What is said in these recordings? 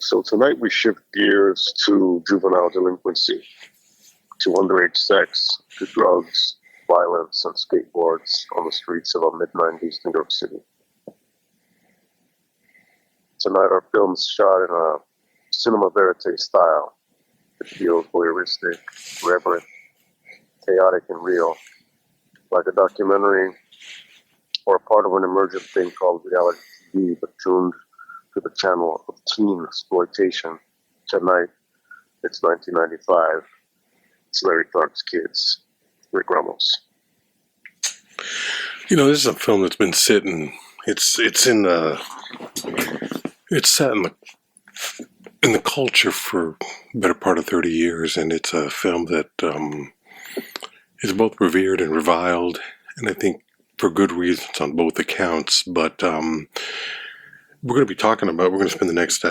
So tonight we shift gears to juvenile delinquency, to underage sex, to drugs, violence, and skateboards on the streets of a mid-90s New York City. Tonight our film's shot in a cinema verite style. It feels voyeuristic, reverent, chaotic, and real, like a documentary or a part of an emergent thing called reality TV, but tuned to the channel of teen exploitation. Tonight, it's 1995. It's Larry Clark's Kids, RickRamos. You know, this is a film that's been sitting. It's sat in the culture for the better part of 30 years, and it's a film that is both revered and reviled, and I think for good reasons on both accounts. But we're going to spend the next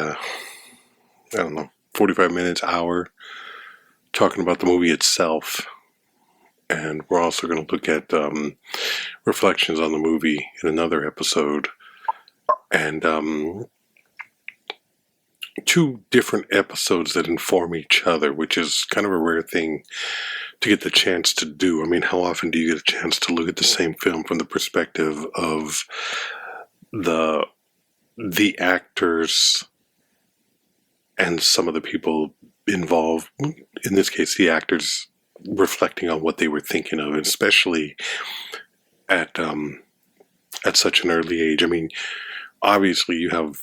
45 minutes, hour, talking about the movie itself. And we're also going to look at reflections on the movie in another episode. And two different episodes that inform each other, which is kind of a rare thing to get the chance to do. I mean, how often do you get a chance to look at the same film from the perspective of the actors and some of the people involved? In this case, the actors reflecting on what they were thinking of, especially at such an early age. I mean, obviously you have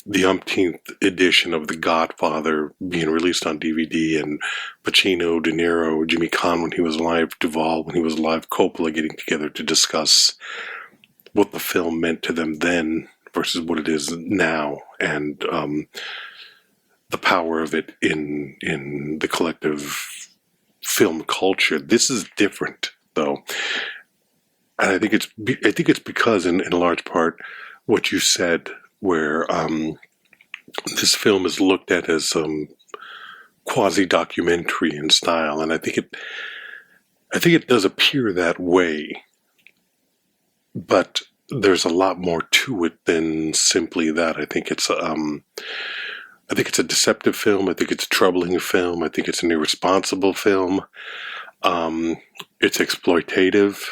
the umpteenth edition of The Godfather being released on DVD, and Pacino, De Niro, Jimmy Caan when he was alive, Duvall when he was alive, Coppola getting together to discuss what the film meant to them then versus what it is now, and the power of it in the collective film culture. This is different, though, and I think it's because, in large part, what you said, where this film is looked at as quasi-documentary in style, and I think it does appear that way, but there's a lot more to it than simply that. I think it's a deceptive film. I think it's a troubling film. I think it's an irresponsible film. It's exploitative,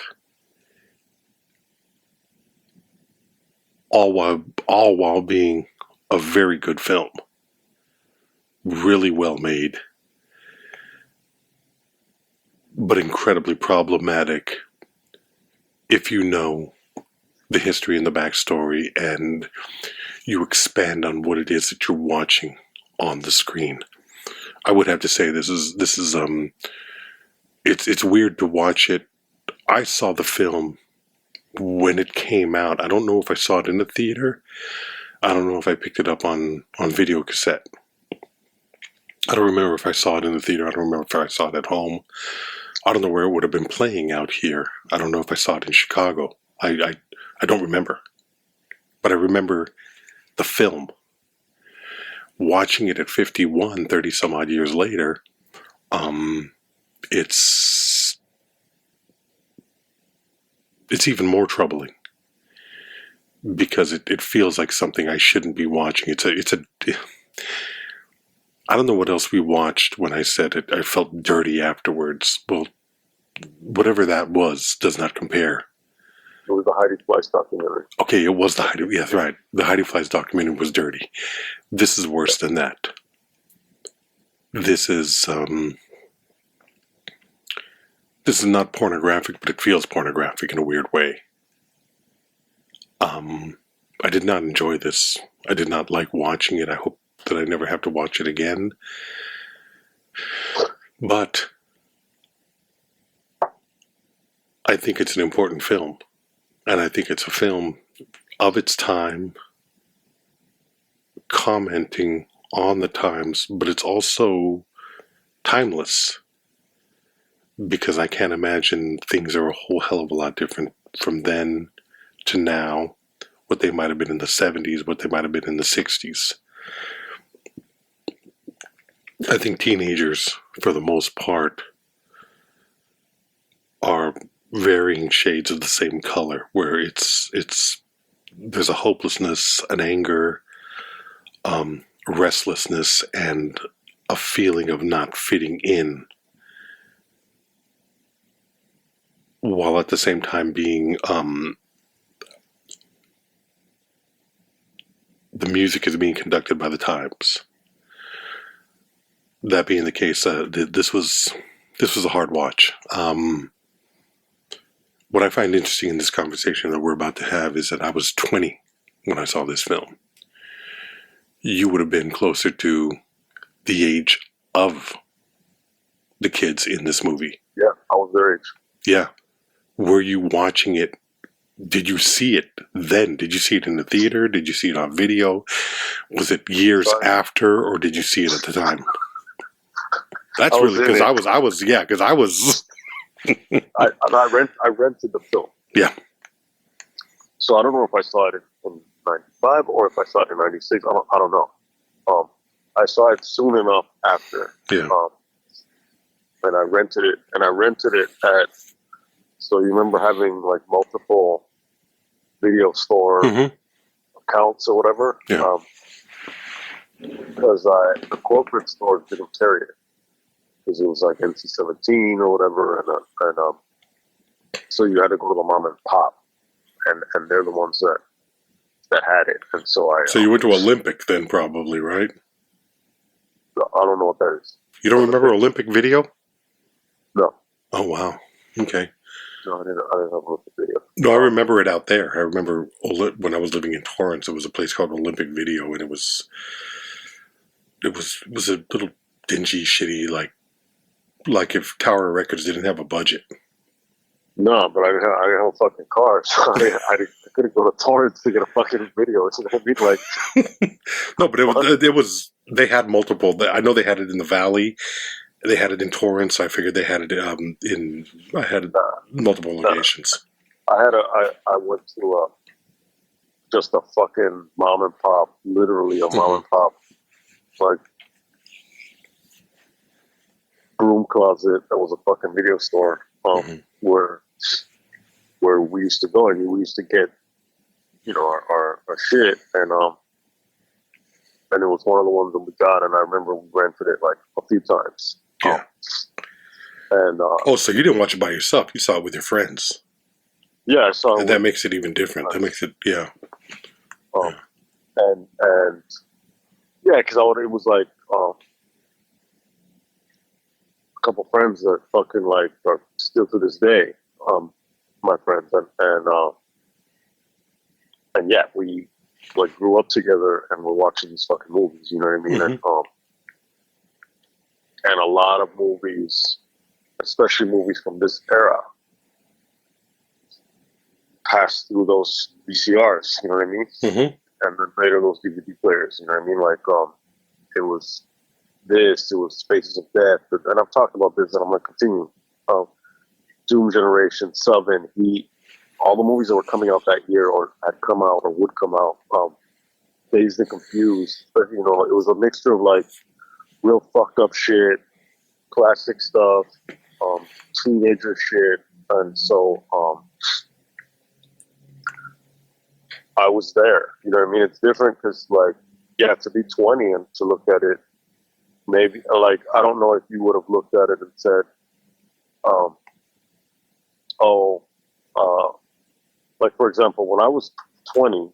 all while being a very good film. Really well made, but incredibly problematic if you know the history and the backstory, and you expand on what it is that you're watching on the screen. I would have to say this is it's weird to watch it. I saw the film when it came out. I don't know if I saw it in the theater. I don't know if I picked it up on video cassette. I don't remember if I saw it in the theater. I don't remember if I saw it at home. I don't know where it would have been playing out here. I don't know if I saw it in Chicago. I don't remember. But I remember the film. Watching it at 51, 30 some odd years later, it's even more troubling because it feels like something I shouldn't be watching. I don't know what else we watched when I said it. I felt dirty afterwards. Well, whatever that was does not compare. It was the Heidi Fleiss documentary. Okay, it was the Heidi. Yes, right. The Heidi Fleiss documentary was dirty. This is worse than that. This is not pornographic, but it feels pornographic in a weird way. I did not enjoy this. I did not like watching it. I hope that I never have to watch it again. But I think it's an important film. And I think it's a film of its time, commenting on the times, but it's also timeless, because I can't imagine things are a whole hell of a lot different from then to now, what they might have been in the 70s, what they might have been in the 60s. I think teenagers, for the most part, are varying shades of the same color, where there's a hopelessness, an anger, restlessness and a feeling of not fitting in, while at the same time being the music is being conducted by the times. That being the case, this was a hard watch. What I find interesting in this conversation that we're about to have is that I was 20 when I saw this film. You would have been closer to the age of the kids in this movie. Yeah, I was their age. Yeah. Were you watching it? Did you see it then? Did you see it in the theater? Did you see it on video? Was it years after, or did you see it at the time? That's really because I was I rented the film. Yeah. So I don't know if I saw it in 95 or if I saw it in 96. I don't know. I saw it soon enough after. Yeah. And I rented it at, so you remember having like multiple video store accounts or whatever? Yeah. Because the corporate stores didn't carry it. Because it was like NC-17 or whatever. And so you had to go to the mom and pop. And they're the ones that had it. And so So you went to Olympic then, probably, right? I don't know what that is. You don't remember Olympic Video? No. Oh, wow. Okay. No, I didn't have Olympic Video. No, I remember it out there. I remember when I was living in Torrance, there was a place called Olympic Video, and it was a little dingy, shitty, like if Tower Records didn't have a budget. No, but I didn't have a fucking car, so I couldn't go to Torrance to get a fucking video. It's gonna be like no, but it was. They had multiple. I know they had it in the Valley. They had it in Torrance. I figured they had it in. I had multiple locations. I went to just a fucking mom and pop, literally a mom and pop, like broom closet that was a fucking video store. Where we used to go, and we used to get, our shit, and it was one of the ones that we got, and I remember we rented it like a few times. Yeah. And so you didn't watch it by yourself? You saw it with your friends? Yeah, I saw it. And that makes it even different. That makes it, yeah. And yeah, because it was like a couple friends that fucking like are still to this day, my friends, and yeah, we like grew up together and we're watching these fucking movies, you know what I mean? And a lot of movies, especially movies from this era, passed through those VCRs, you know what I mean? And then later those DVD players, you know what I mean? Like, it was Spaces of Death, and I've talked about this, and I'm going to continue. Doom Generation, Seven, Heat, all the movies that were coming out that year or had come out or would come out, Dazed and Confused, but, it was a mixture of like real fucked up shit, classic stuff, teenager shit, and so I was there, you know what I mean? It's different because, like, yeah, to be 20 and to look at it, maybe, like, I don't know if you would have looked at it and said, like, for example, when I was 20,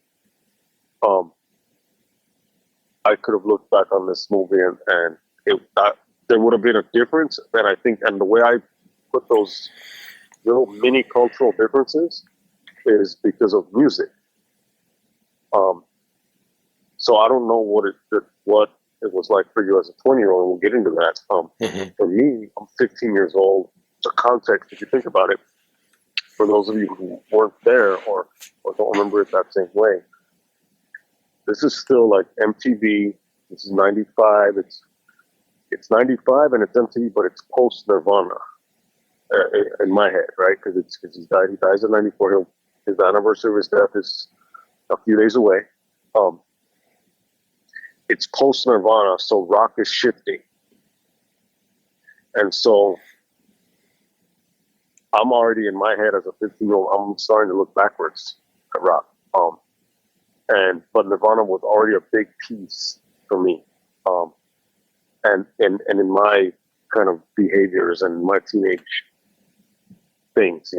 I could have looked back on this movie and there would have been a difference. And I think, and the way I put those little mini cultural differences is because of music. So I don't know what it was like for you as a 20-year-old. We'll get into that. For me, I'm 15 years old. The context, if you think about it, for those of you who weren't there or don't remember it that same way, this is still like MTV. This is 95. It's 95 and it's MTV, but it's post Nirvana in my head, right? Because he dies in 94. His anniversary of his death is a few days away. It's post Nirvana, so rock is shifting, and so I'm already in my head as a 15-year-old. I'm starting to look backwards at rock, but Nirvana was already a big piece for me. And in my kind of behaviors and my teenage things,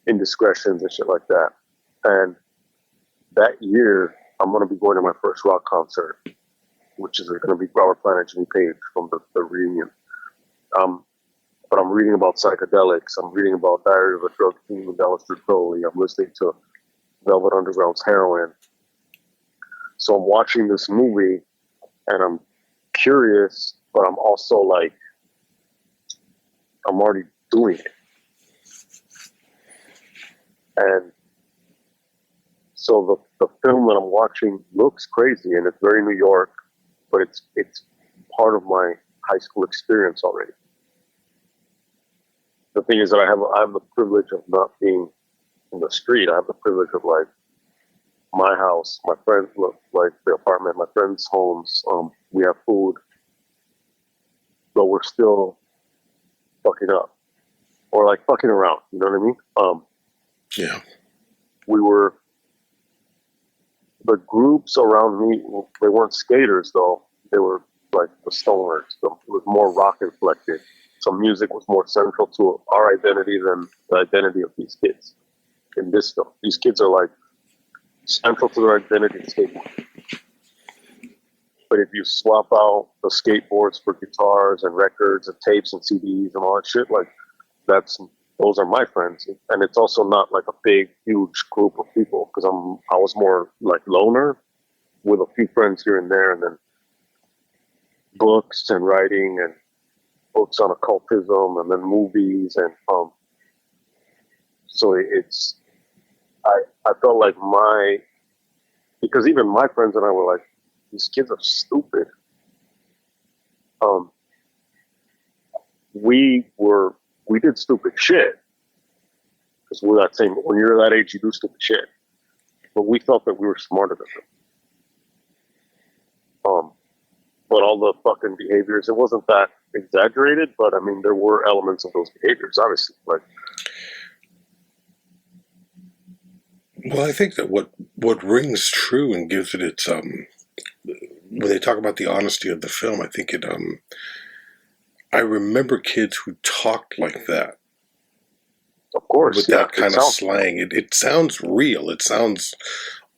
indiscretions and shit like that. And that year, I'm going to be going to my first rock concert, which is going to be Robert Plant and Jimmy Page from the reunion. But I'm reading about psychedelics. I'm reading about Diary of a Drug Fiend, Alistair Crowley. I'm listening to Velvet Underground's Heroin. So I'm watching this movie, and I'm curious, but I'm also like, I'm already doing it. And so the film that I'm watching looks crazy, and it's very New York, but it's part of my high school experience already. The thing is that I have the privilege of not being in the street. I have the privilege of like my house, my friends, like the apartment, my friends' homes. We have food, but we're still fucking up or like fucking around. You know what I mean? Yeah. The groups around me, they weren't skaters though. They were like the stoners. It was more rock inflected. So music was more central to our identity than the identity of these kids in this film. These kids are like central to their identity in skateboarding. But if you swap out the skateboards for guitars and records and tapes and CDs and all that shit, like those are my friends. And it's also not like a big, huge group of people because I was more like loner with a few friends here and there, and then books and writing and books on occultism and then movies and so it's I felt like because even my friends and I were like, these kids are stupid. We did stupid shit because we're that same. When you're that age, you do stupid shit. But we felt that we were smarter than them. But all the fucking behaviors, it wasn't that exaggerated, but I mean, there were elements of those behaviors, obviously. Like, well, I think that what rings true and gives it its when they talk about the honesty of the film, I think it I remember kids who talked like that. Of course, with that kind of slang. It sounds real. It sounds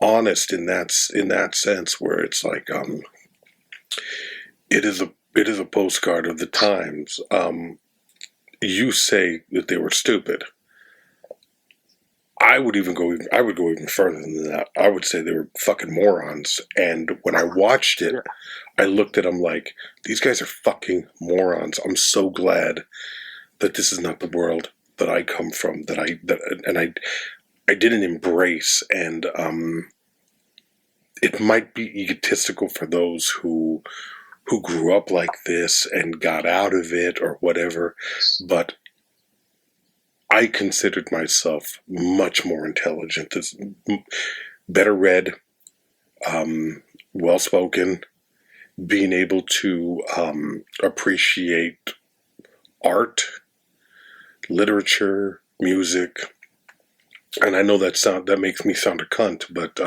honest in that sense, where it's like it is a postcard of the times. You say that they were stupid. I would go even further than that. I would say they were fucking morons. And when I watched it, I looked at them like, these guys are fucking morons. I'm so glad that this is not the world that I come from, that I didn't embrace. And it might be egotistical for those who grew up like this and got out of it or whatever, but I considered myself much more intelligent, better read, well-spoken, being able to appreciate art, literature, music. And I know that makes me sound a cunt, but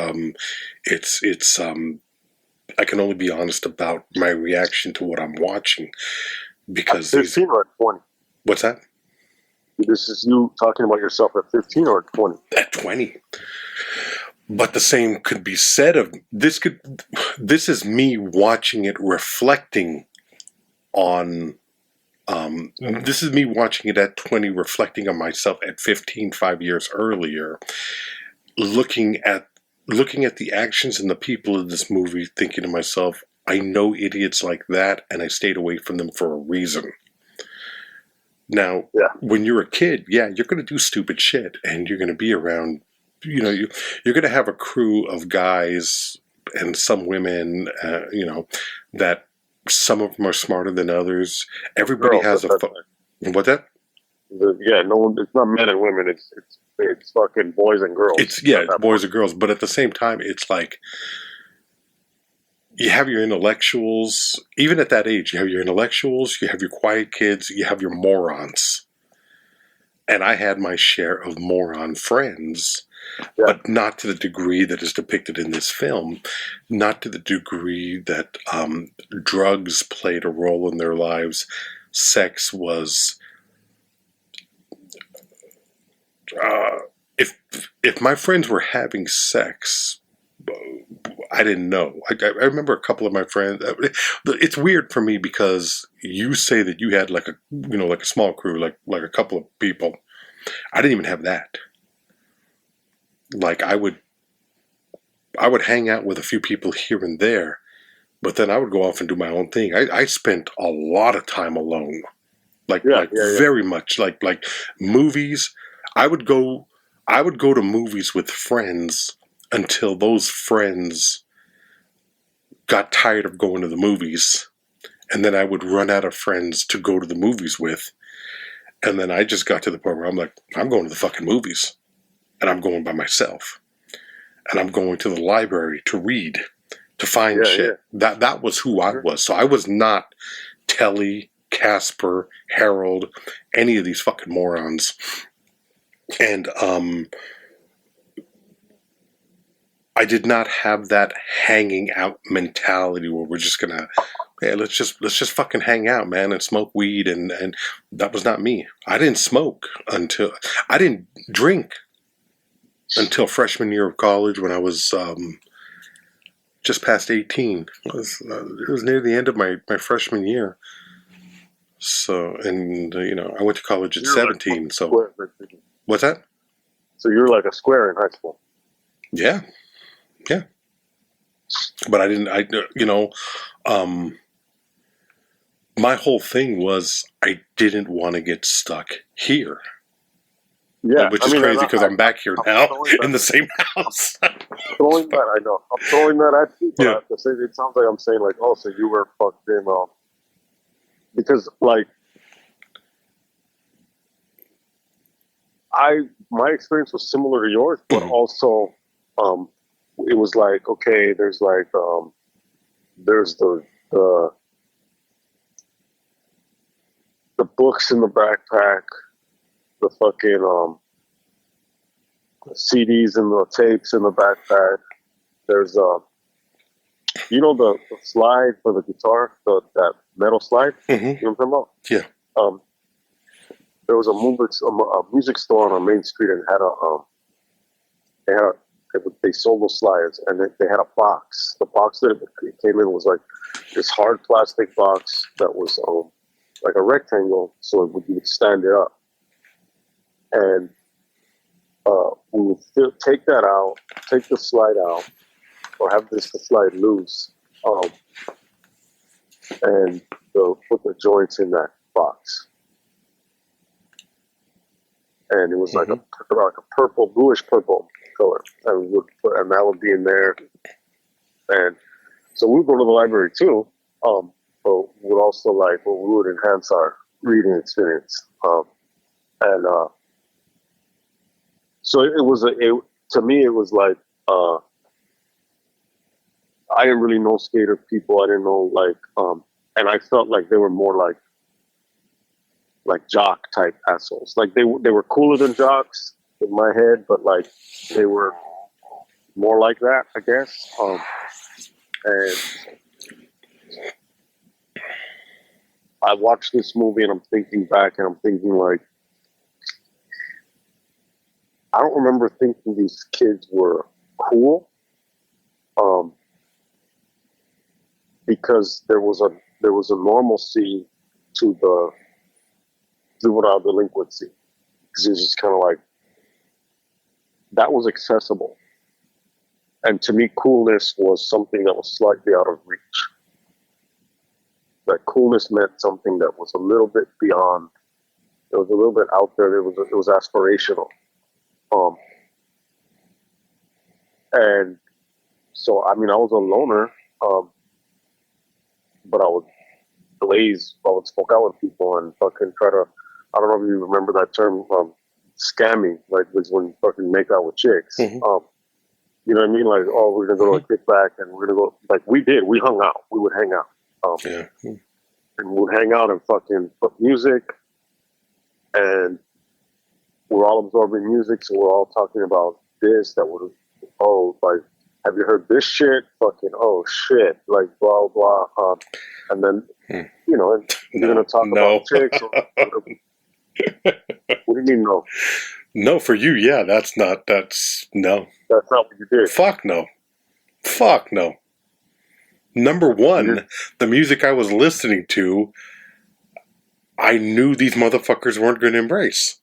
it's I can only be honest about my reaction to what I'm watching, because at 15 or at 20? What's that? This is you talking about yourself at 15 or at 20? At 20. But the same could be said of this. This is me watching it, reflecting on. This is me watching it at 20, reflecting on myself at 15, 5 years earlier, looking at the actions and the people of this movie, thinking to myself, I know idiots like that, and I stayed away from them for a reason. Now, when you're a kid, you're going to do stupid shit, and you're going to be around, you're going to have a crew of guys and some women, that some of them are smarter than others. Everybody has a... What's that? No one. It's not men and women. It's fucking boys and girls. It's boys and girls. But at the same time, it's like you have your intellectuals. Even at that age, you have your intellectuals. You have your quiet kids. You have your morons. And I had my share of moron friends. but not to the degree that is depicted in this film, not to the degree that drugs played a role in their lives. Sex was, if my friends were having sex, I didn't know. I remember a couple of my friends. It's weird for me because you say that you had like a small crew, like a couple of people. I didn't even have that. Like I would hang out with a few people here and there, but then I would go off and do my own thing. I spent a lot of time alone, very much like movies. I would go to movies with friends until those friends got tired of going to the movies, and then I would run out of friends to go to the movies with, and then I just got to the point where I'm like, I'm going to the fucking movies, and I'm going by myself, and I'm going to the library to read, to find shit. Yeah. That was who I was. So I was not Telly, Casper, Harold, any of these fucking morons. And I did not have that hanging out mentality where we're just gonna, hey, let's just fucking hang out, man, and smoke weed, and that was not me. I didn't I didn't drink until freshman year of college when I was just past 18. It was near the end of my freshman year. So, and I went to college at 17. Like so, what's that? So you were like a square in high school. Yeah. Yeah. But my whole thing was I didn't want to get stuck here. Yeah. Which is crazy because I'm back here now in the same house. Throwing that, I know. I'm throwing that at you, but it sounds like I'm saying like, oh, so you were fucked in, because like, my experience was similar to yours, but also, it was like, okay, there's like, there's the books in the backpack, the fucking, the CDs and the tapes in the backpack. There's, the slide for the guitar, that metal slide. Mm-hmm. You know what I'm talking about? Yeah. There was a music store on our main street, and they sold those slides, and they had a box. The box that it came in was like this hard plastic box that was like a rectangle, so you would stand it up, and we would take that out, take the slide out, or have the slide loose, and put the joints in that box. And it was like a purple, bluish purple color, and that would be in there. And so we would go to the library too, but we would also we would enhance our reading experience. So to me it was like, I didn't really know skater people. I didn't know and I felt like they were more like jock type assholes. Like they were cooler than jocks in my head, but like they were more like that, I guess. And I watched this movie and I'm thinking back and I'm thinking like, I don't remember thinking these kids were cool, because there was a normalcy to juvenile delinquency, because it was just kind of like, that was accessible. And to me, coolness was something that was slightly out of reach. That coolness meant something that was a little bit beyond. It was a little bit out there. It was aspirational. And so, I mean, I was a loner, but I would smoke out with people and fucking try to, I don't know if you remember that term, scamming, like was when you fucking make out with chicks. Mm-hmm. You know what I mean? Like, oh, we're going to go to a kickback and we're going to go, like we hung out. We would hang out. And we would hang out and fucking put music, and we're all absorbing music, so we're all talking about this, that would have, oh, like, have you heard this shit? Fucking, oh shit, like blah blah. And then, you know, and you're gonna talk about chicks. Or what do you mean no? No, for you, yeah, no. That's not what you did. Fuck no. Number one, the music I was listening to, I knew these motherfuckers weren't going to embrace.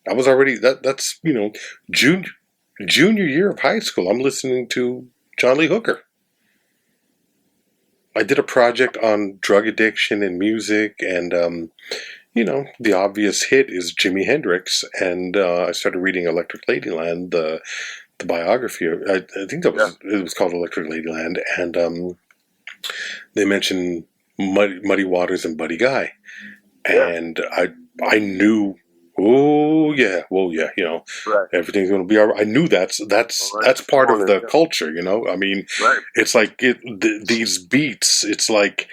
I was already, that's, you know, junior year of high school, I'm listening to John Lee Hooker. I did a project on drug addiction and music, and, you know, the obvious hit is Jimi Hendrix, and I started reading Electric Ladyland, the biography. I think it was called Electric Ladyland, and they mentioned Muddy Waters and Buddy Guy, and I knew. Oh yeah, well yeah, you know, everything's gonna be all right. I knew that's part of the culture, you know. I mean, it's like these beats. It's like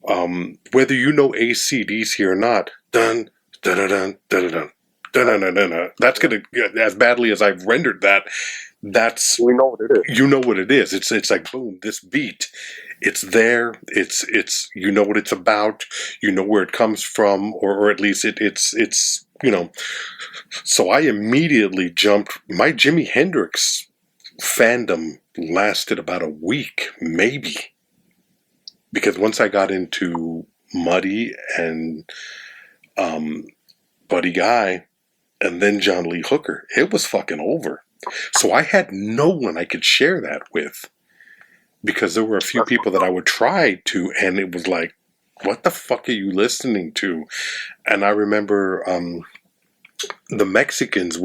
whether you know AC/DC or not, dun dun dun dun dun dun dun dun dun. That's gonna, as badly as I've rendered that. That's, we know what it is. You know what it is. It's like boom, this beat. It's there. It's you know what it's about. You know where it comes from, or at least it's you know. So I immediately jumped. My Jimi Hendrix fandom lasted about a week, maybe, because once I got into Muddy and Buddy Guy, and then John Lee Hooker, it was fucking over. So I had no one I could share that with, because there were a few people that I would try to, and it was like, what the fuck are you listening to? And I remember the Mexicans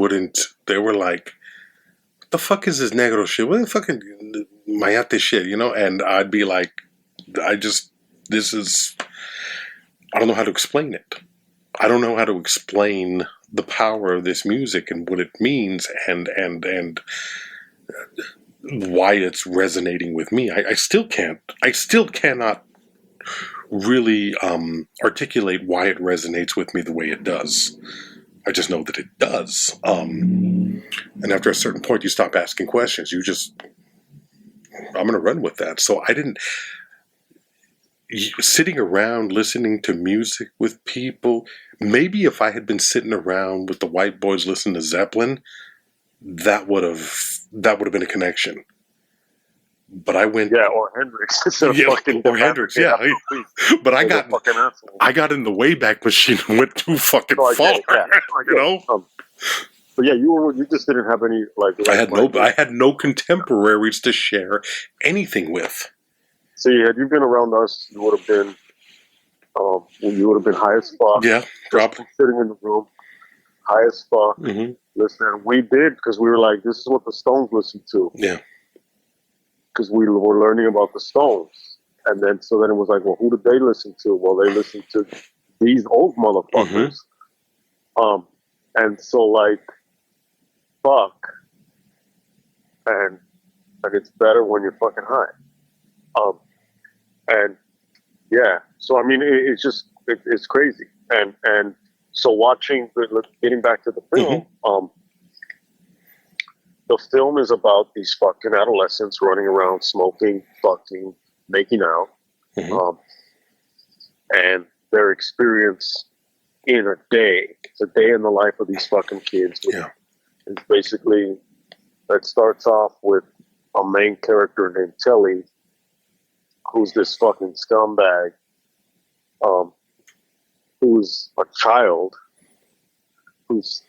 they were like, what the fuck is this negro shit? What the fucking mayate shit, you know? And I'd be like, I don't know how to explain it. I don't know how to explain the power of this music and what it means, and why it's resonating with me. I still cannot really articulate why it resonates with me the way it does. I just know that it does. And after a certain point, you stop asking questions. I'm going to run with that. So I didn't. Sitting around listening to music with people, maybe if I had been sitting around with the white boys listening to Zeppelin, that would have been a connection. But I went, or Hendrix, or Hendrix, yeah. But I got in the Wayback Machine and went too fucking far, you know. But yeah, you just didn't have any like. I had no contemporaries to share anything with. See, had you been around us, you would have been high as fuck. Yeah, probably sitting in the room, high as fuck. Mm-hmm. Listening, we did, because we were like, this is what the Stones listened to. Yeah, because we were learning about the Stones, and then it was like, well, who did they listen to? Well, they listened to these old motherfuckers. Mm-hmm. And so like, fuck, and it's better when you're fucking high. And yeah, so I mean, it's crazy. And so getting back to the film, mm-hmm. The film is about these fucking adolescents running around, smoking, fucking, making out, mm-hmm. And their experience in a day. It's a day in the life of these fucking kids. Yeah. It's basically, it starts off with a main character named Telly, who's this fucking scumbag, who's a child, who's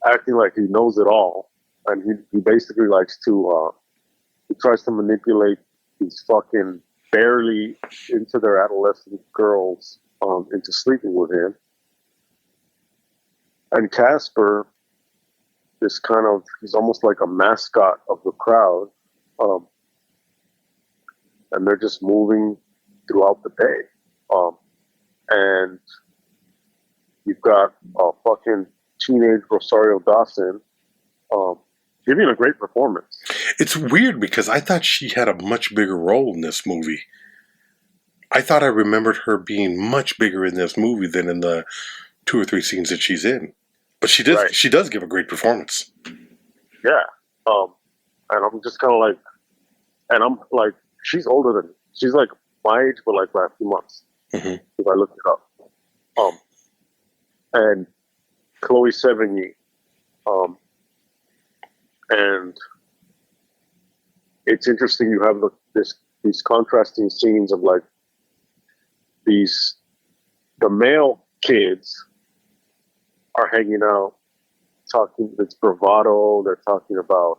acting like he knows it all, and he basically likes to, he tries to manipulate these fucking barely into their adolescent girls into sleeping with him. And Casper, he's almost like a mascot of the crowd, and they're just moving throughout the day. And you've got a fucking teenage Rosario Dawson giving a great performance. It's weird because I thought she had a much bigger role in this movie. I thought I remembered her being much bigger in this movie than in the 2 or 3 scenes that she's in. But she does give a great performance. yeah. And I'm just kind of like, and I'm like, she's older than me. She's like my age, but like by a few months. Mm-hmm. If I looked it up. And Chloe Sevigny, and it's interesting. You have these contrasting scenes of like the male kids are hanging out, talking. It's bravado. They're talking about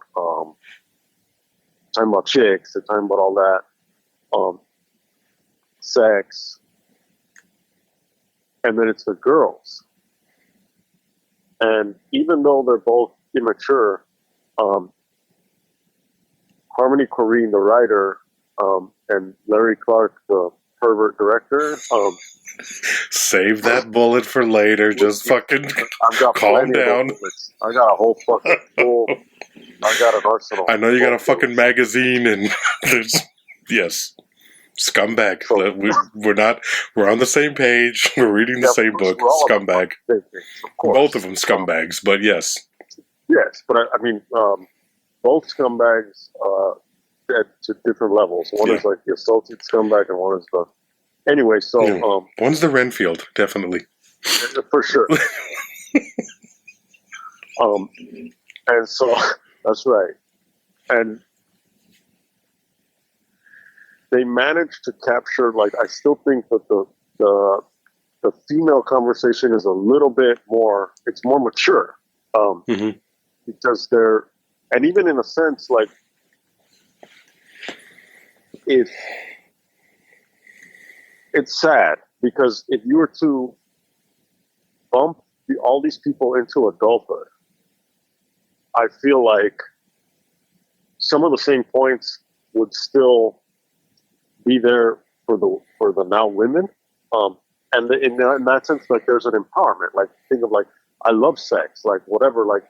chicks. They're talking about all that, sex, and then it's the girls. And even though they're both immature, Harmony Korine, the writer, and Larry Clark, the pervert director. Save that bullet for later. Just fucking I've got calm plenty of down. those bullets. I got a whole fucking full. I got an arsenal. I know you got a fucking magazine, and there's yes, scumbag. So, We're on the same page. We're reading the same book. Scumbag. Both of them scumbags, but yes. Yes, but I mean, both scumbags to different levels. One is like the assaulted scumbag, and one is the. Anyway, so one's the Renfield, definitely. For sure. And so that's right, and they managed to capture. Like, I still think that the female conversation is a little bit more. It's more mature, because they're, and even in a sense, like it's sad because if you were to bump all these people into adulthood, I feel like some of the same points would still be there for the now women, and in that sense, like there's an empowerment. Like, think of like, I love sex, like whatever, like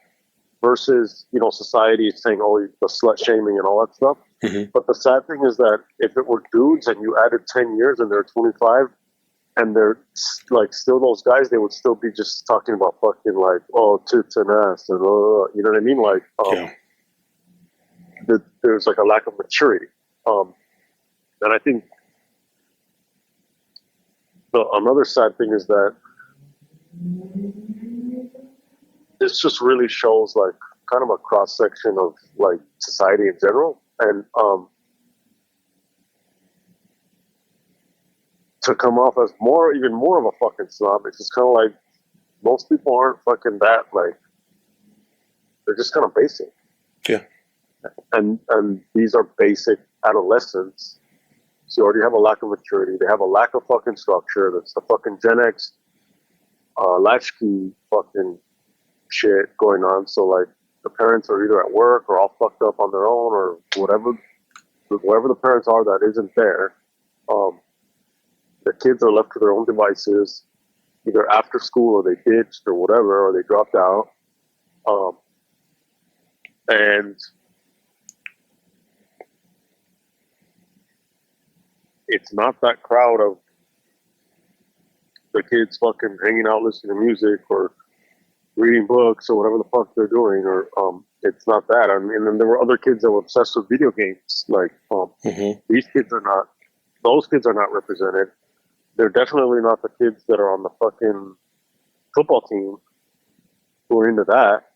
versus society is saying, oh, the slut shaming and all that stuff. Mm-hmm. But the sad thing is that if it were dudes and you added 10 years and they're 25 and they're like still those guys, they would still be just talking about fucking like, oh, tits and ass and you know what I mean? Like, there's like a lack of maturity. And I think another sad thing is that this just really shows like kind of a cross section of like society in general. And to come off as even more of a fucking snob, it's just kind of like most people aren't fucking that, like they're just kind of basic. Yeah. And these are basic adolescents. So you already have a lack of maturity. They have a lack of fucking structure. That's the fucking Gen X latchkey fucking shit going on. So like the parents are either at work or all fucked up on their own or whatever the parents are that isn't there. The kids are left to their own devices, either after school or they ditched or whatever, or they dropped out. And it's not that crowd of the kids fucking hanging out listening to music or reading books or whatever the fuck they're doing, or it's not that. I mean, and there were other kids that were obsessed with video games. Like these kids are not; those kids are not represented. They're definitely not the kids that are on the fucking football team who are into that.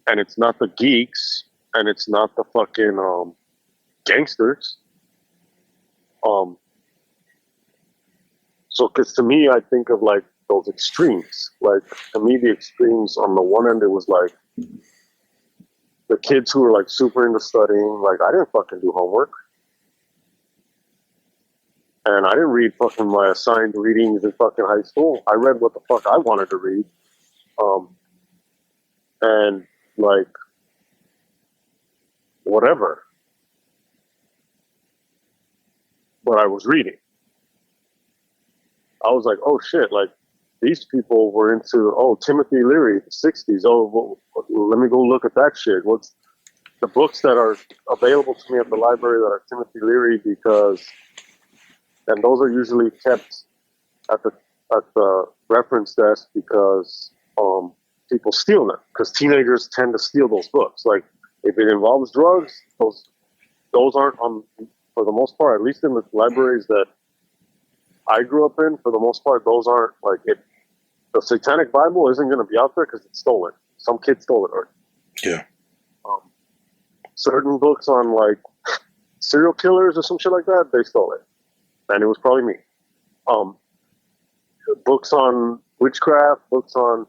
And it's not the geeks, and it's not the fucking gangsters. So, because to me, I think of like those extremes. Like, to me, the extremes on the one end, it was like the kids who were like super into studying. Like, I didn't fucking do homework. And I didn't read fucking my assigned readings in fucking high school. I read what the fuck I wanted to read. And like, whatever. But I was reading. I was like, oh shit, like these people were into, Timothy Leary, the 60s. Oh, well, let me go look at that shit. What's the books that are available to me at the library that are Timothy Leary, because, and those are usually kept at the reference desk because people steal them because teenagers tend to steal those books. Like if it involves drugs, those aren't on for the most part, at least in the libraries that I grew up in. For the most part, those aren't like it. The Satanic Bible isn't going to be out there because it's stolen. Some kid stole it already. Yeah. Certain books on like serial killers or some shit like that, they stole it, and it was probably me. Books on witchcraft, books on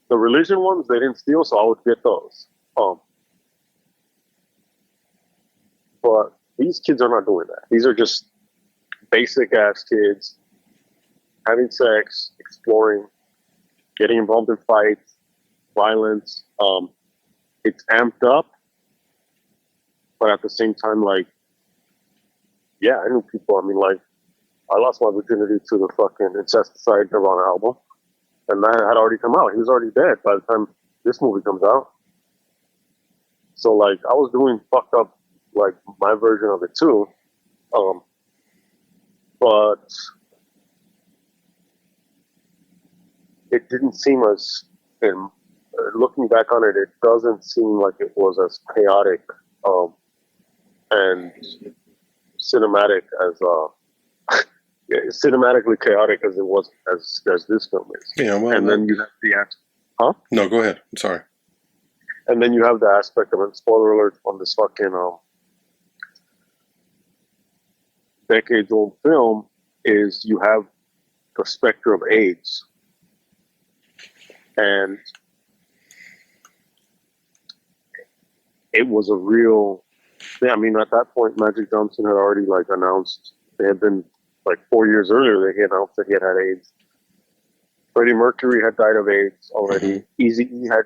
the religion ones, they didn't steal, so I would get those. But these kids are not doing that. These are just basic ass kids having sex, exploring, getting involved in fights, violence. It's amped up, but at the same time, like, yeah, I knew people. I mean, like, I lost my virginity to the fucking Incesticide Nirvana album, and that had already come out. He was already dead by the time this movie comes out. So, like, I was doing fucked up, like, my version of it too. But it didn't seem as, looking back on it, it doesn't seem like it was as chaotic and cinematic as cinematically chaotic as it was as this film is. Yeah, well, and then you have the No, go ahead. I'm sorry. And then you have the aspect of it. Spoiler alert on this fucking decades-old film is you have the specter of AIDS, and it was a real. Yeah, I mean, at that point, Magic Johnson had already like announced. They had been like 4 years earlier. They had announced that he had AIDS. Freddie Mercury had died of AIDS already. Eazy-E had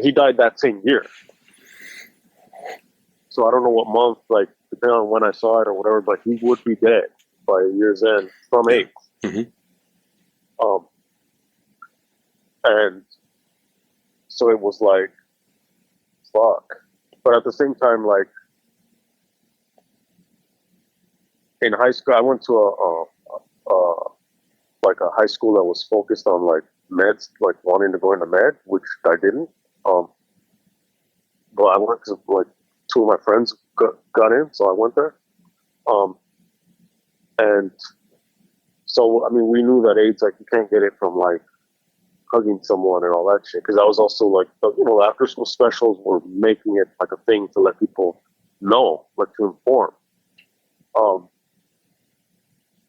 he died that same year. So I don't know what month, like depending on when I saw it or whatever, but he would be dead by year's end from AIDS. Mm-hmm. And so it was like, fuck. But at the same time, like in high school, I went to a high school that was focused on like meds, like wanting to go into med, which I didn't. But I went to like two of my friends got in, so I went there. And so I mean, we knew that AIDS, like you can't get it from like hugging someone and all that shit. Because I was also like, the after school specials were making it like a thing to let people know, like to inform.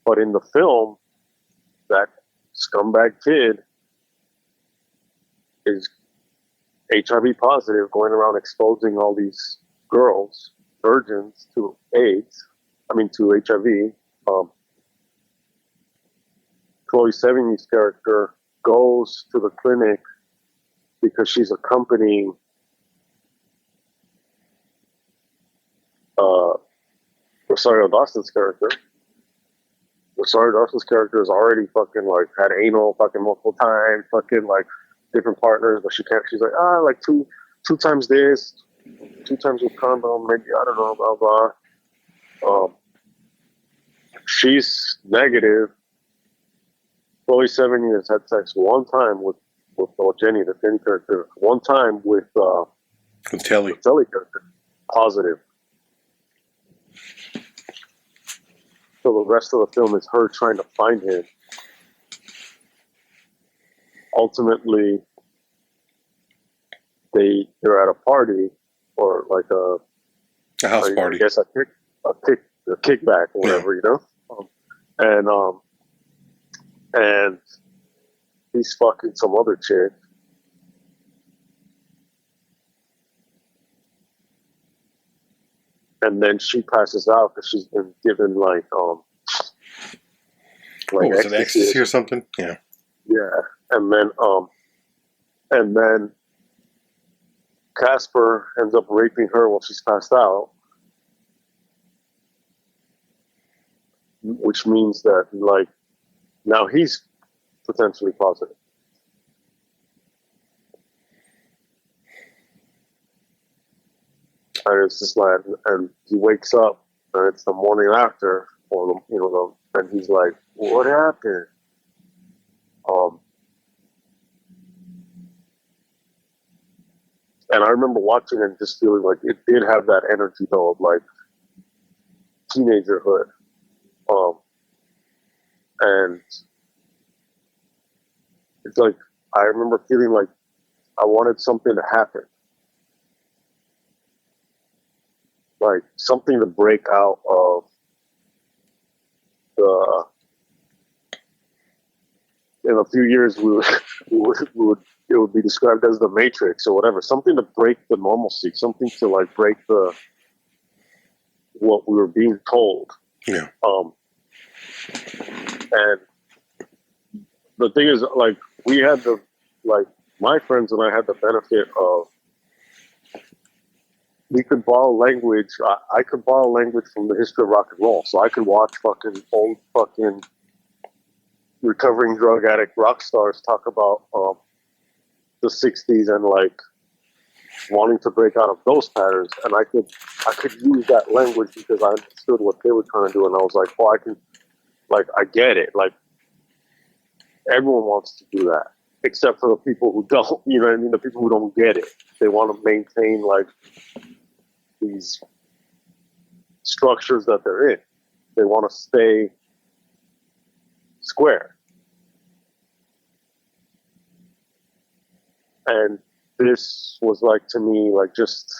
But in the film, that scumbag kid is HIV positive, going around exposing all these girls, virgins, to AIDS. I mean, to HIV. Chloe Sevigny's character goes to the clinic because she's accompanying Rosario Dawson's character. Rosario Dawson's character is already fucking like had anal fucking multiple times, fucking like different partners, but she can't. She's like, like two times this, 2 times with condom, maybe, I don't know, blah blah. She's negative. Chloe Sevigny has had sex one time with Jenny, the thin character, one time with Telly. The Telly character, positive. So the rest of the film is her trying to find him. Ultimately, they're at a party or like a house party. I guess a kickback or whatever, you know. And he's fucking some other chick. And then she passes out because she's been given like was it ecstasy or something? Yeah. Yeah. And then Casper ends up raping her while she's passed out. Which means that like now he's potentially positive. And it's just like, and he wakes up, and it's the morning after, or and he's like, "What happened?" And I remember watching it and just feeling like it did have that energy though of like teenagerhood. And it's like I remember feeling like I wanted something to happen. Like something to break out of the. In a few years, it would be described as the Matrix or whatever. Something to break the normalcy. Something to like break what we were being told. Yeah. And the thing is, like, we had my friends and I had the benefit of. We could borrow language. I could borrow language from the history of rock and roll, so I could watch fucking old fucking recovering drug addict rock stars talk about the '60s and like wanting to break out of those patterns, and I could use that language because I understood what they were trying to do, and I was like, oh, I get it. Like everyone wants to do that, except for the people who don't. You know what I mean? The people who don't get it. They want to maintain like these structures that they're in. They want to stay square. And this was like, to me, like just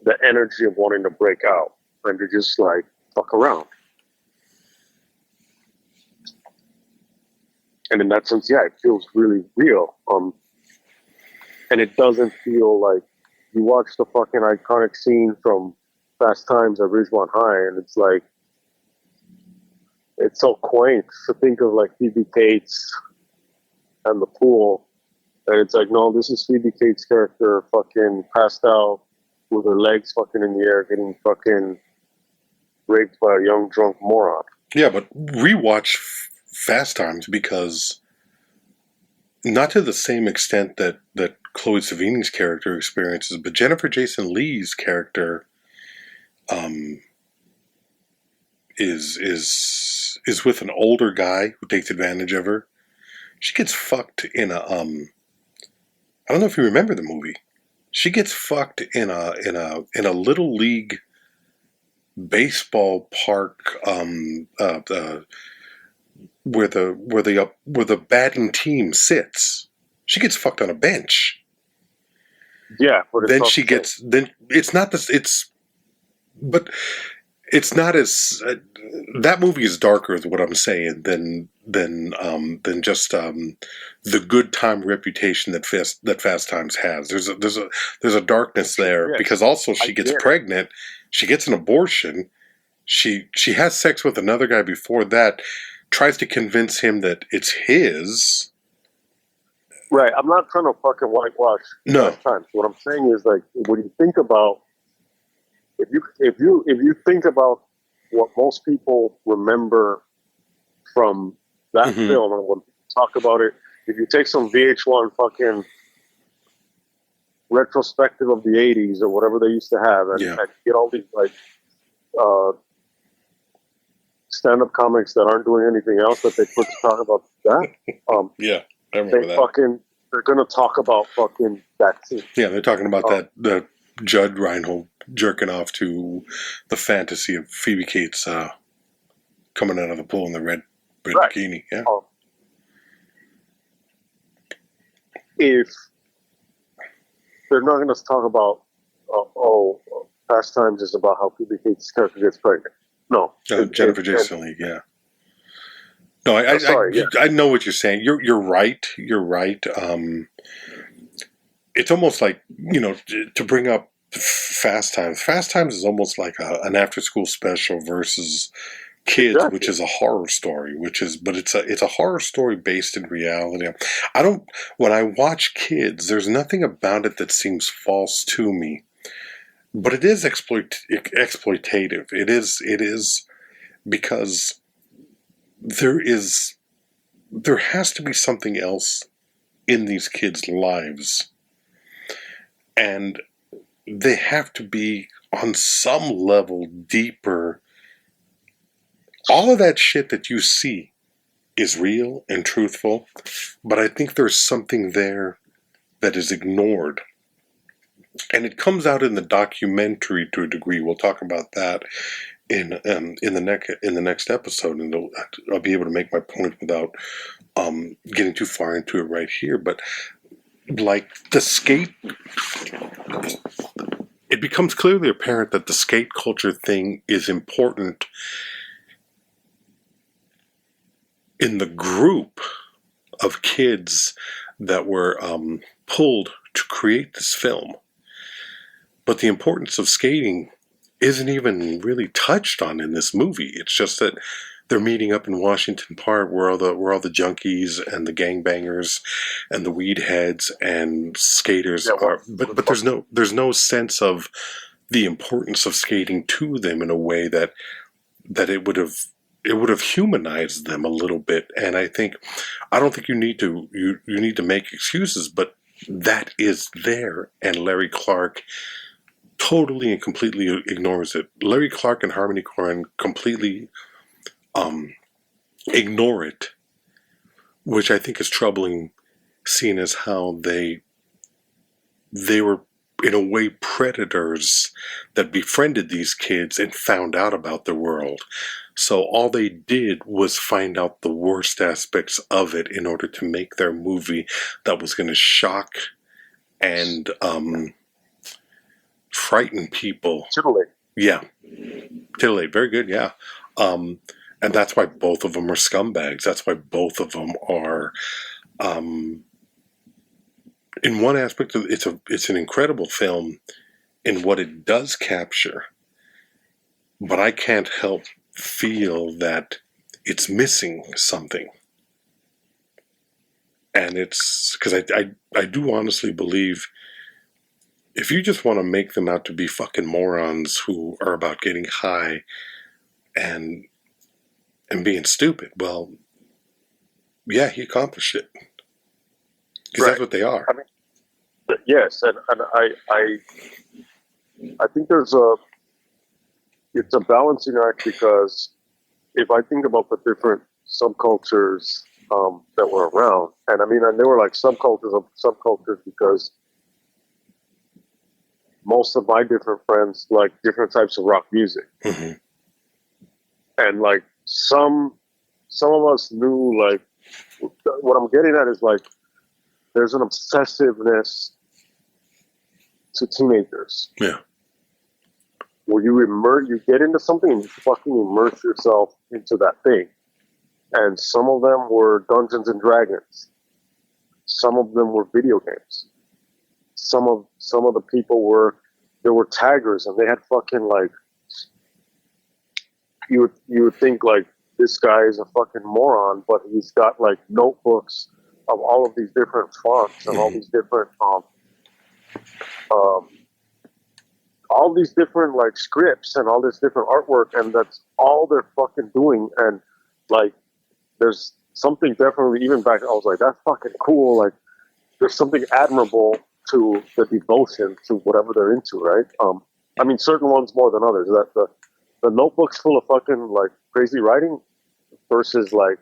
the energy of wanting to break out and to just like fuck around. And in that sense, yeah, it feels really real. And it doesn't feel like you watch the fucking iconic scene from Fast Times at Ridgemont High, and it's like, it's so quaint to think of like Phoebe Cates and the pool. And it's like, no, this is Phoebe Cates' character fucking passed out with her legs fucking in the air, getting fucking raped by a young drunk moron. Yeah, but rewatch Fast Times because not to the same extent that Chloe Sevigny's character experiences, but Jennifer Jason Leigh's character is with an older guy who takes advantage of her. She gets fucked in a I don't know if you remember the movie. She gets fucked in a little league baseball park where the batting team sits. She gets fucked on a bench. Yeah, but then she gets. Then it's not this. But it's not as. That movie is darker, is what I'm saying, than just the good time reputation that Fast Times has. There's a darkness there, yes, because also she gets pregnant. She gets an abortion. She has sex with another guy before that. Tries to convince him that it's his. Right. I'm not trying to fucking whitewash Fast Times. What I'm saying is, like, when you think about, if you think about what most people remember from that film, and when people talk about it, if you take some VH1 fucking retrospective of the '80s or whatever they used to have, and get all these like stand-up comics that aren't doing anything else that they put to talk about that. Yeah, I remember that. They're gonna talk about fucking that scene. Yeah, they're talking about the Judd Reinhold jerking off to the fantasy of Phoebe Cates coming out of the pool in the red bikini. Yeah. If they're not gonna talk about Fast Times is about how Phoebe Cates' character gets pregnant. No, Jennifer Jason Leigh. Yeah. No, I know what you're saying. You're right. You're right. It's almost like, to bring up Fast Times. Fast Times is almost like an after school special versus Kids, which is a horror story. But it's a horror story based in reality. When I watch Kids, there's nothing about it that seems false to me. But it is exploitative. It is because there has to be something else in these kids' lives, and they have to be on some level deeper. All of that shit that you see is real and truthful, but I think there's something there that is ignored. And it comes out in the documentary to a degree. We'll talk about that in the next episode, and I'll be able to make my point without getting too far into it right here. But like the skate, it becomes clearly apparent that the skate culture thing is important in the group of kids that were pulled to create this film. But the importance of skating isn't even really touched on in this movie. It's just that they're meeting up in Washington Park where all the junkies and the gangbangers and the weed heads and skaters are. But there's no sense of the importance of skating to them in a way that it would have humanized them a little bit. And I don't think you need to make excuses, but that is there, and Larry Clark totally and completely ignores it. Larry Clark and Harmony Korine completely ignore it, which I think is troubling, seeing as how they were in a way predators that befriended these kids and found out about the world. So all they did was find out the worst aspects of it in order to make their movie that was going to shock and frighten people. Titillate. Yeah. Titillate. Very good, yeah. And that's why both of them are scumbags. That's why both of them are... in one aspect, it's an incredible film in what it does capture. But I can't help feel that it's missing something. And it's... because I do honestly believe... if you just want to make them out to be fucking morons who are about getting high and being stupid, well, yeah, he accomplished it. Because that's what they are. I mean, yes, and I think it's a balancing act, because if I think about the different subcultures that were around, and I mean, and they were like subcultures of subcultures, because most of my different friends like different types of rock music. Mm-hmm. And like some of us knew, like, what I'm getting at is like, there's an obsessiveness to teenagers. Yeah. Where you get into something and you fucking immerse yourself into that thing. And some of them were Dungeons and Dragons. Some of them were video games. Some of the people were taggers, and they had fucking, like, you would think like, this guy is a fucking moron, but he's got like notebooks of all of these different fonts and all these different all these different like scripts and all this different artwork, and that's all they're fucking doing. And like, there's something definitely, even back, I was like, that's fucking cool. Like, there's something admirable to the devotion to whatever they're into, right? I mean, certain ones more than others. That the notebook's full of fucking like crazy writing versus like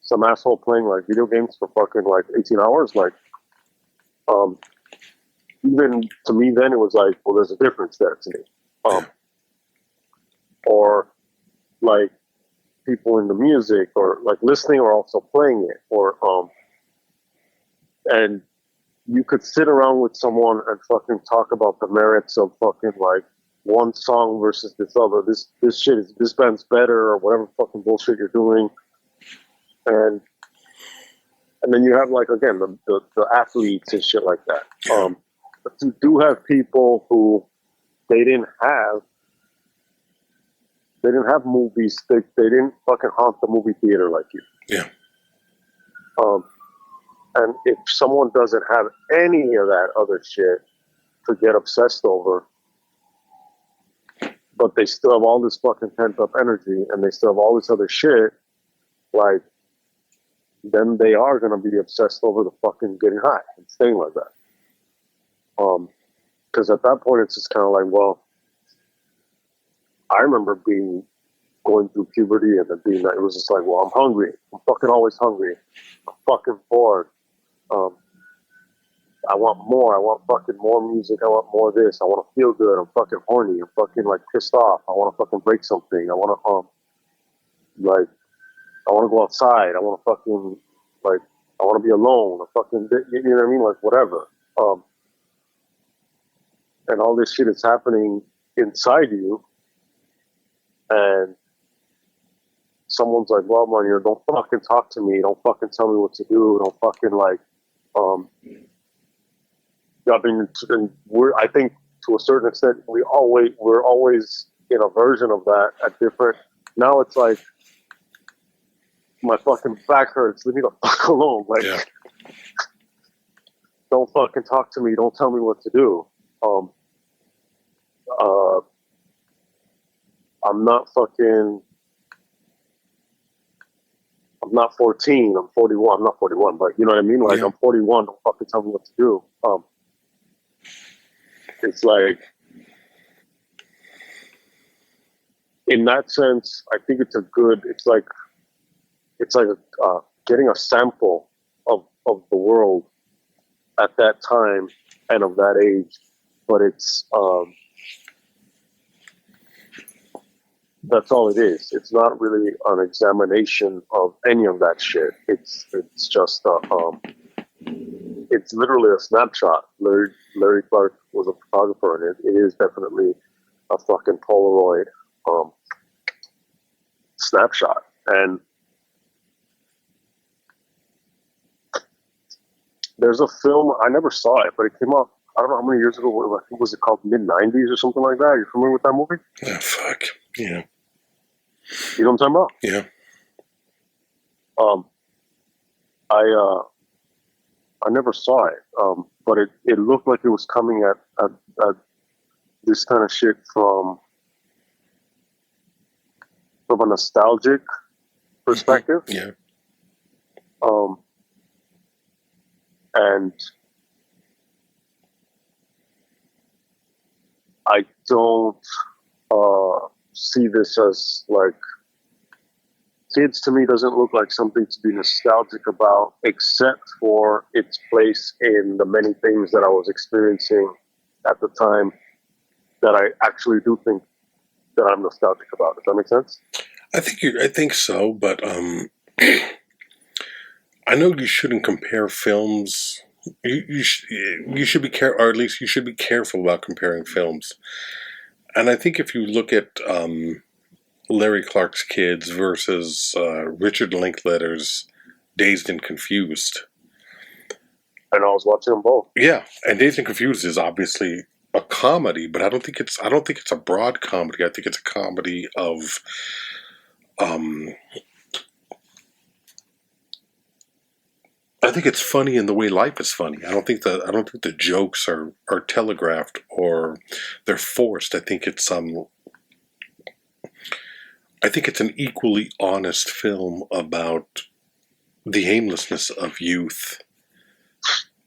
some asshole playing like video games for fucking like 18 hours. Like, even to me then it was like, well, there's a difference there to me. Or like people in the music or like listening or also playing it, or and you could sit around with someone and fucking talk about the merits of fucking like one song versus this other. This band's better, or whatever fucking bullshit you're doing. And then you have like, again, the athletes and shit like that. But you do have people who they didn't have movies. They didn't fucking haunt the movie theater like you. Yeah. And if someone doesn't have any of that other shit to get obsessed over, but they still have all this fucking pent up energy and they still have all this other shit, like, then they are going to be obsessed over the fucking getting high and staying like that. Because at that point, it's just kind of like, well, I remember going through puberty and then it was just like, well, I'm hungry. I'm fucking always hungry. I'm fucking bored. I want more. I want fucking more music. I want more of this. I want to feel good. I'm fucking horny. I'm fucking like pissed off. I want to fucking break something. I want to like I want to go outside. I want to fucking like I want to be alone. I fucking you know what I mean? Like whatever. And all this shit is happening inside you, and someone's like, "Well, man, you don't fucking talk to me. Don't fucking tell me what to do. Don't fucking like." I mean, I think to a certain extent, we're always in a version of that at different. Now it's like my fucking back hurts. Leave me the fuck alone. Like, Yeah. Don't fucking talk to me. Don't tell me what to do. I'm not 14. I'm 41. I'm not 41, but you know what I mean? Like, Yeah. I'm 41. Don't fucking tell me what to do. It's like, in that sense, I think it's like getting a sample of the world at that time and of that age. But it's, that's all it is. It's not really an examination of any of that shit. It's just it's literally a snapshot. Larry Clark was a photographer, and it is definitely a fucking Polaroid snapshot. And there's a film, I never saw it, but it came out, I don't know how many years ago. I think was it called mid-90s or something like that? Are you familiar with that movie? Oh, fuck. Yeah. You know what I'm talking about? Yeah. I never saw it, but it looked like it was coming at this kind of shit from a nostalgic perspective. Yeah. And I don't see this as like, kids to me doesn't look like something to be nostalgic about, except for its place in the many things that I was experiencing at the time that I actually do think that I'm nostalgic about. Does that make sense? I think so, but I know you shouldn't compare films. You should be careful, or at least you should be careful about comparing films. And I think if you look at Larry Clark's Kids versus Richard Linklater's Dazed and Confused. And I was watching them both. Yeah, and Dazed and Confused is obviously a comedy, but I don't think it's a broad comedy. I think it's a comedy of I think it's funny in the way life is funny. I don't think the jokes are telegraphed or they're forced. I think it's an equally honest film about the aimlessness of youth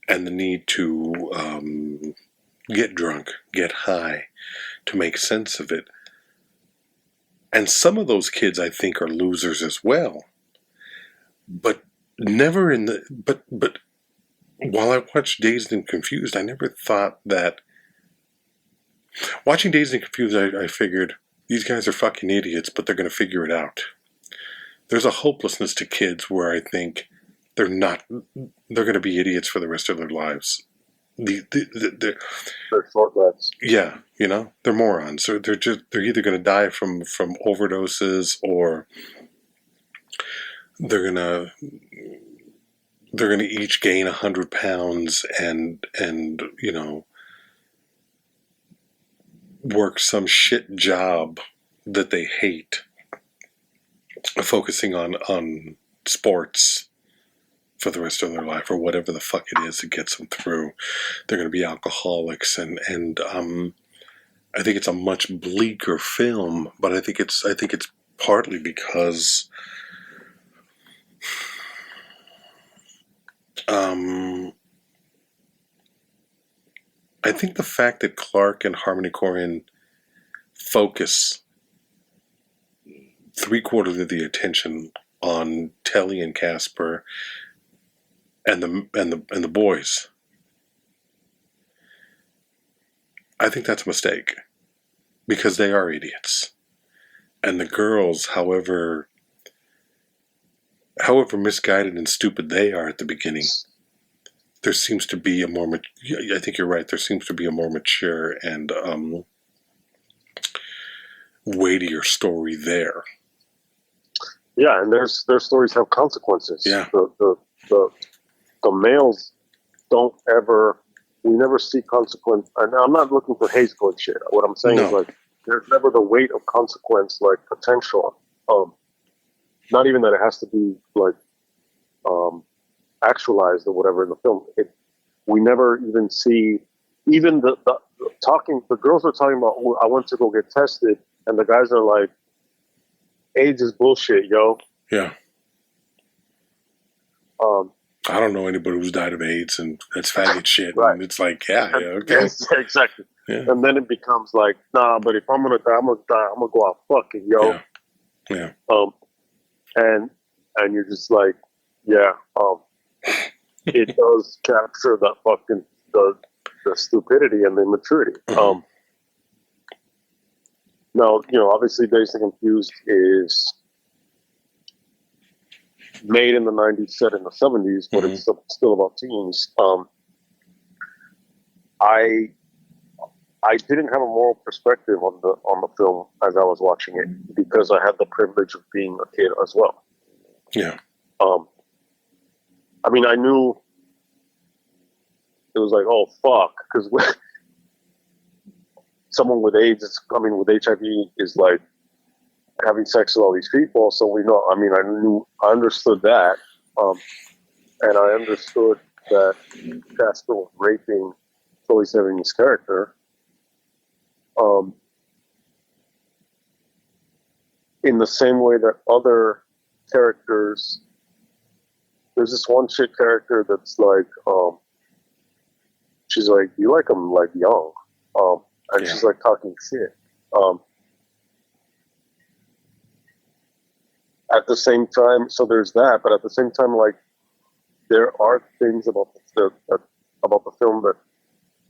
and the need to get drunk, get high, to make sense of it. And some of those kids, I think, are losers as well. But never in the... But while I watched Dazed and Confused, I never thought that... Watching Dazed and Confused, I figured, these guys are fucking idiots, but they're going to figure it out. There's a hopelessness to kids where I think they're going to be idiots for the rest of their lives. They're short lives. Yeah, you know, they're morons. Or they're either going to die from overdoses, or they're gonna each gain 100 pounds and you know, work some shit job that they hate, focusing on sports for the rest of their life, or whatever the fuck it is that gets them through. They're going to be alcoholics, and I think it's a much bleaker film, but I think it's partly because I think the fact that Clark and Harmony Korine focus 3/4 of the attention on Telly and Casper and the boys, I think that's a mistake because they are idiots. And the girls, however misguided and stupid they are at the beginning, there seems to be a more, I think you're right, there seems to be a more mature and weightier story there. Yeah, and their stories have consequences. Yeah. The males don't ever, we never see consequence. And I'm not looking for hate code shit. What I'm saying is, like, there's never the weight of consequence, like potential. Not even that it has to be like actualized or whatever in the film. We never even see, even the girls are talking about, oh, I went to go get tested, and the guys are like, AIDS is bullshit, yo. Yeah. I don't know anybody who's died of AIDS, and that's faggot shit. Right. And it's like, yeah, okay. Yes, exactly. Yeah. And then it becomes like, nah, but if I'm gonna die, I'm gonna go out fucking, yo. Yeah. And you're just like, yeah, it does capture that fucking the stupidity and the immaturity. Mm-hmm. Now, obviously Dazed and Confused is made in the 90s, set in the 70s, but it's still about teens. I didn't have a moral perspective on the film as I was watching it because I had the privilege of being a kid as well. Yeah. I mean, I knew it was like, oh fuck, because someone with AIDS, with HIV is like having sex with all these people. So we know, I understood that. And I understood that Casper was raping Chloe Sevigny's character. In the same way that other characters, there's this one chick character that's like, she's like, you like him like young. And she's like talking shit. At the same time, so there's that, but at the same time, like, there are things about the film that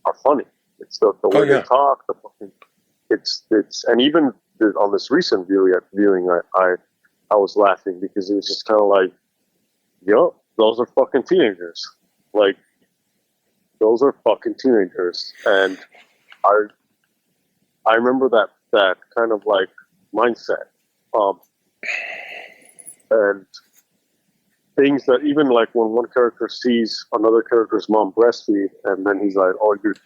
are funny. It's the way they talk, and even on this recent viewing, I was laughing because it was just kind of like, yo, those are fucking teenagers. Like, those are fucking teenagers. And I remember that kind of like mindset. And things that even like when one character sees another character's mom breastfeed, and then he's like, "Oh, your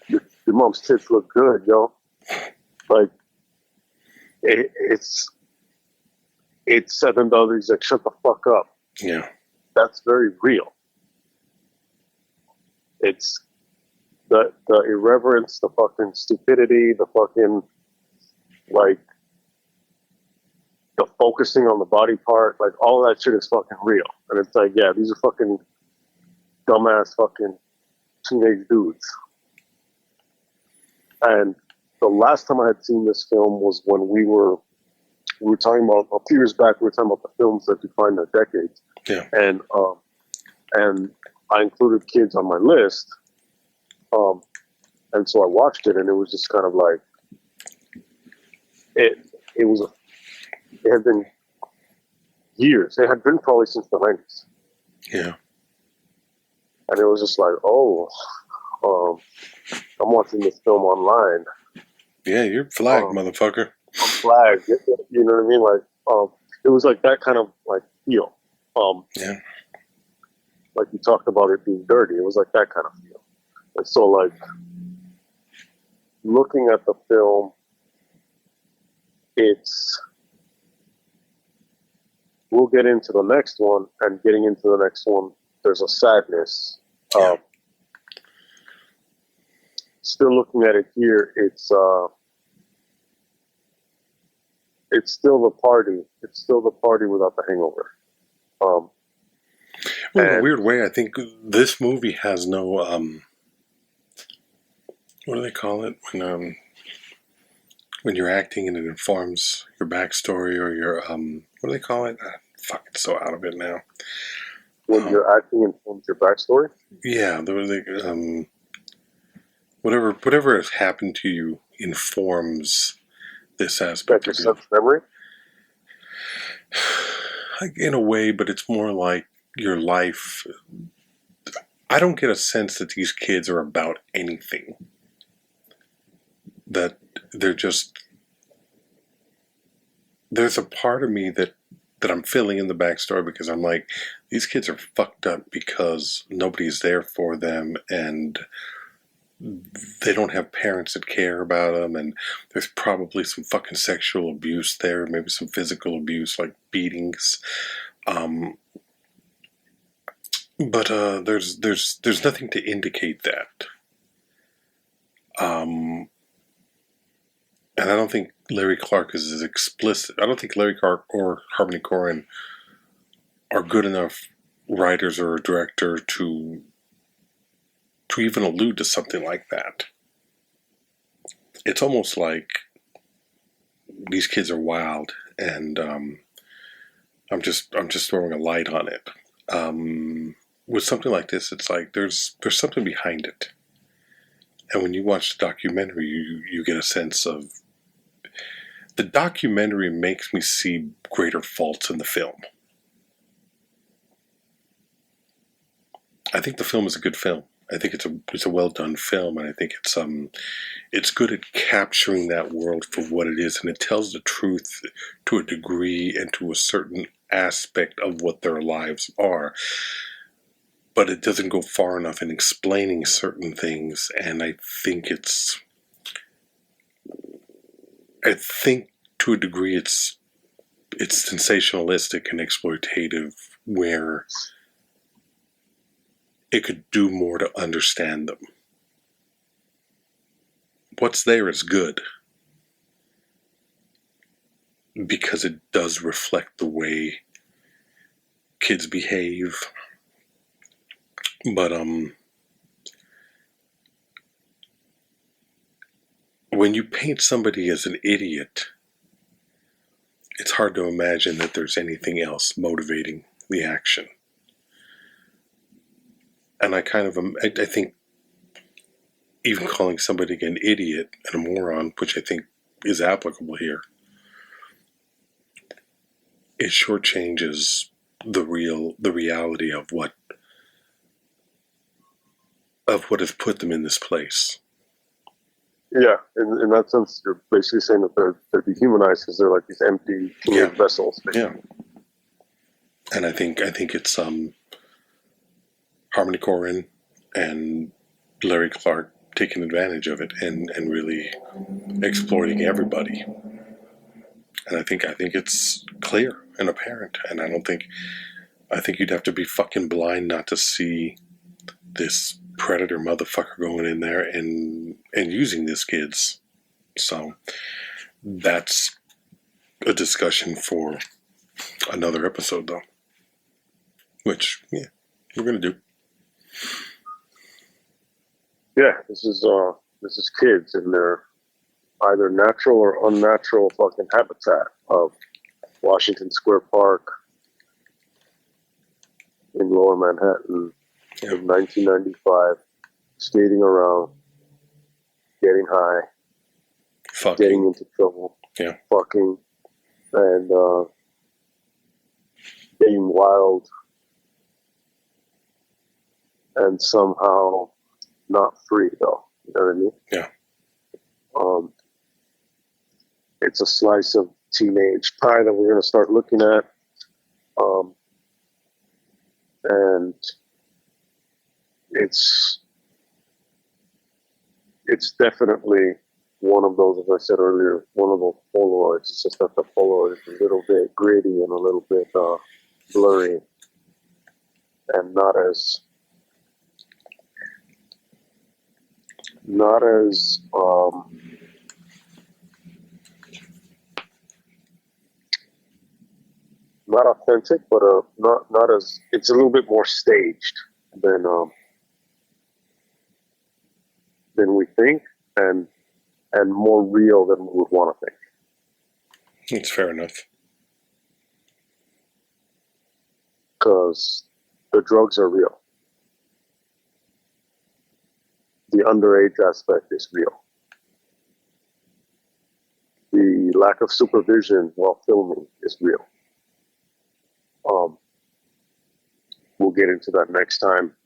mom's tits look good, yo." Like, it's and then the other, he's like, "Shut the fuck up." Yeah, that's very real. It's the irreverence, the fucking stupidity, the fucking like. The focusing on the body part, like all of that shit is fucking real. And it's like, yeah, these are fucking dumbass fucking teenage dudes. And the last time I had seen this film was when we were talking about, a few years back, we were talking about the films that define the decades. Yeah. And I included Kids on my list. And so I watched it, and it was just kind of like, it had been years. It had been probably since the 90s. Yeah. And it was just like, I'm watching this film online. Yeah, you're flagged, motherfucker. I'm flagged. You know what I mean? Like, it was like that kind of like feel. Yeah. Like you talked about it being dirty. It was like that kind of feel. And so, like, looking at the film, we'll get into the next one, and getting into the next one, there's a sadness. Yeah. Still looking at it here, it's still the party. It's still the party without the hangover. Well, in a weird way, I think this movie has no, what do they call it? When you're acting and it informs your backstory or your, what do they call it? Fuck, it's so out of it now. When you're acting informs your backstory? Yeah, whatever has happened to you informs this aspect Like your of you. son's memory? In a way, but it's more like your life. I don't get a sense that these kids are about anything. That they're just. There's a part of me that I'm filling in the backstory because I'm like, these kids are fucked up because nobody's there for them and they don't have parents that care about them, and there's probably some fucking sexual abuse there, maybe some physical abuse like beatings. But there's nothing to indicate that. And I don't think Larry Clark is as explicit. I don't think Larry Clark or Harmony Korine are good enough writers or a director to even allude to something like that. It's almost like these kids are wild, and I'm just throwing a light on it. With something like this, it's like there's something behind it, and when you watch the documentary, you get a sense of the documentary makes me see greater faults in the film. I think the film is a good film. I think it's a well done film, and I think it's good at capturing that world for what it is, and it tells the truth to a degree and to a certain aspect of what their lives are. But it doesn't go far enough in explaining certain things, and I think to a degree it's sensationalistic and exploitative, where it could do more to understand them. What's there is good, because it does reflect the way kids behave. But when you paint somebody as an idiot, it's hard to imagine that there's anything else motivating the action. And I think even calling somebody an idiot and a moron, which I think is applicable here, it shortchanges the reality of what has put them in this place. Yeah, in that sense, you're basically saying that they're dehumanized because they're like these empty vessels. Basically. Yeah, and I think it's Harmony Korine and Larry Clark taking advantage of it and really exploiting everybody. And I think it's clear and apparent, and I think you'd have to be fucking blind not to see this predator motherfucker going in there and using these kids. So that's a discussion for another episode, though, which we're gonna do. Yeah, this is kids in their either natural or unnatural fucking habitat of Washington Square Park in Lower Manhattan in 1995, skating around, getting high, getting into trouble, fucking, and being wild, and somehow not free, though. You know what I mean? Yeah. It's a slice of teenage pie that we're going to start looking at. And it's definitely one of those, as I said earlier, one of those Polaroids. It's just that the Polaroid is a little bit gritty and a little bit blurry and not as not authentic, but not as, it's a little bit more staged than we think, and more real than we would want to think. It's fair enough. Because the drugs are real. The underage aspect is real. The lack of supervision while filming is real. We'll get into that next time.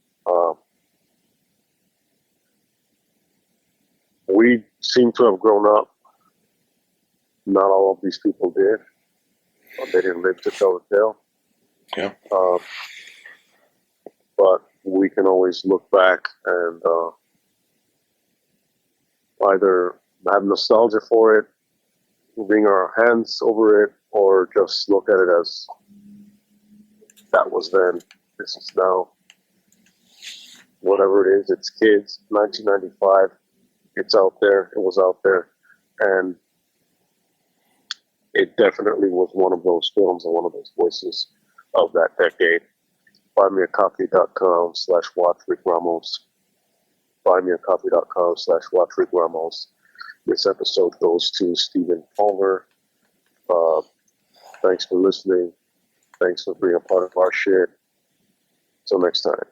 We seem to have grown up. Not all of these people did. They didn't live to tell the tale. Yeah. But we can always look back and either have nostalgia for it, wring our hands over it, or just look at it as that was then, this is now. Whatever it is, it's kids. 1995, it's out there. It was out there. And it definitely was one of those films and one of those voices of that decade. buymeacoffee.com/watchRickRamos. buymeacoffee.com/watchRickRamos. This episode goes to Stephen Palmer. Thanks for listening. Thanks for being a part of our shit. Till next time.